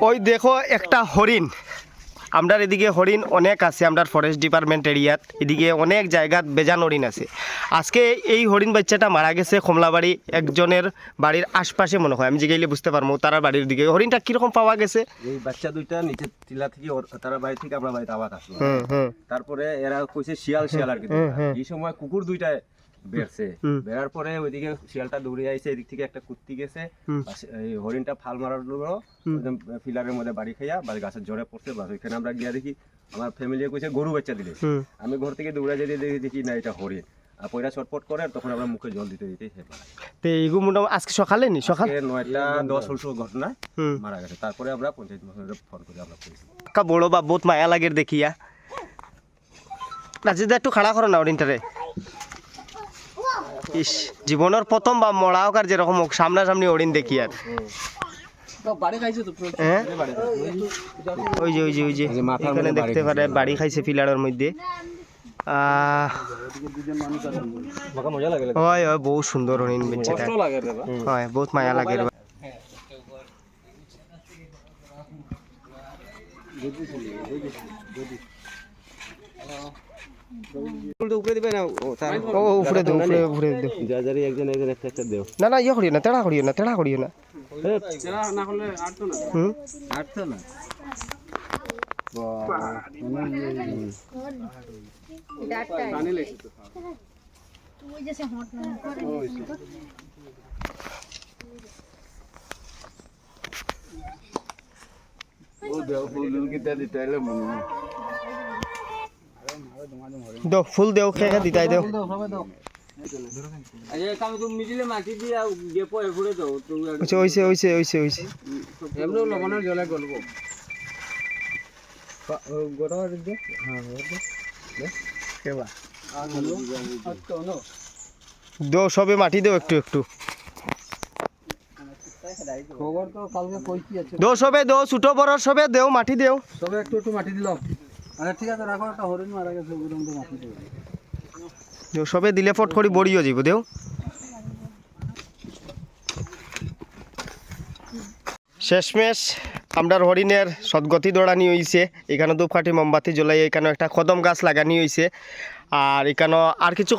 ওই দেখো একটা হরিণ, আমরার এদিকে হরিণ অনেক আছে, আমরার ফরেস্ট ডিপার্টমেন্ট এরিয়াত এদিকে অনেক জায়গাত বেজান হরিণ আছে। আজকে এই হরিণ বাচ্চাটা মারা গেছে কমলাবাড়ি একজনের বাড়ির আশপাশে মনে হয়, আমি জিগাইলে বুঝতে পারবো তার বাড়ির দিকে। হরিণটা কিরকম পাওয়া গেছে? এই বাচ্চা দুইটা নিচে টিলা থেকে তার বাড়ি থেকে আমরা বাড়িতে আবার আসলো। তারপরে এরা কইছে শিয়াল শিয়াল আর কি। এই সময় কুকুর দুইটা বেরছে, বেরার পরে ওইদিকে শিয়ালটা দৌড়ে আইছে, এদিক থেকে একটা কুত্তি গেছে, এই হরিণটা ফাল মারার জন্য ফিলারের মধ্যে বাড়ি খাইয়া বাড়ি গাছের জড়ে পড়ছে। বাস ওইখানে আমরা গিয়া দেখি আমার ফ্যামিলি কইছে গরু বাচ্চা দিলে। আমি ঘর থেকে দৌড়ে যেতে দেখি না এটা হরিণ, আর পয়রা ছটপট করে, তখন আমরা মুখে জল দিতে দিতে এইগুলো মোটামুটি আজকে সকালে নি, সকাল 9:10 ঘটনা মারা গেছে। তারপরে আমরা পঞ্চায়েত মহলে ফোন করে আমরা করেছি। বড় বা বহুত মায়া লাগের দেখিয়া। রাজিদা একটু খাড়া করো না হরিণটারে। ইস, জীবনের প্রথম বা মরা হোক আর যেরকম হোক সামনাসামনি হরিণ দেখি আর। ওই যে ওই যে ওই যে এখানে দেখতে পারে বাড়ি খাইছে পিলারের মধ্যে। হয় হয়, বহুত সুন্দর হরিণ বাচ্চাটা, হয় বহুত মায়া লাগে। না না ইয়ে করিও না, তেড়া করিও না, তেড়া করিও না। দো ফুল দেও, খেয়ে দিতাই দেও। ওইছে ওইছে ওইছে ওইছে দেও, সবে মাটি দেও একটু একটু দো, সবে দো, ছোট বড় সবে দেও, মাটি দেও সবে একটু একটু মাটি দিলাম। আরে ঠিক আছে, রাখো, একটা হরিণ মারা গেছে, মাটি দেবো। সবে দিলে ফট করে বড়িও যাব দেও। শেষমেশ আমরার হরিণের সদ্গতি দৌড়ানি হয়েছে। এখানে ধূপকাঠি মোমবাতি জ্বলাই, এখানে একটা কদম গাছ লাগানি হয়েছে, আর এখানে আর কিছু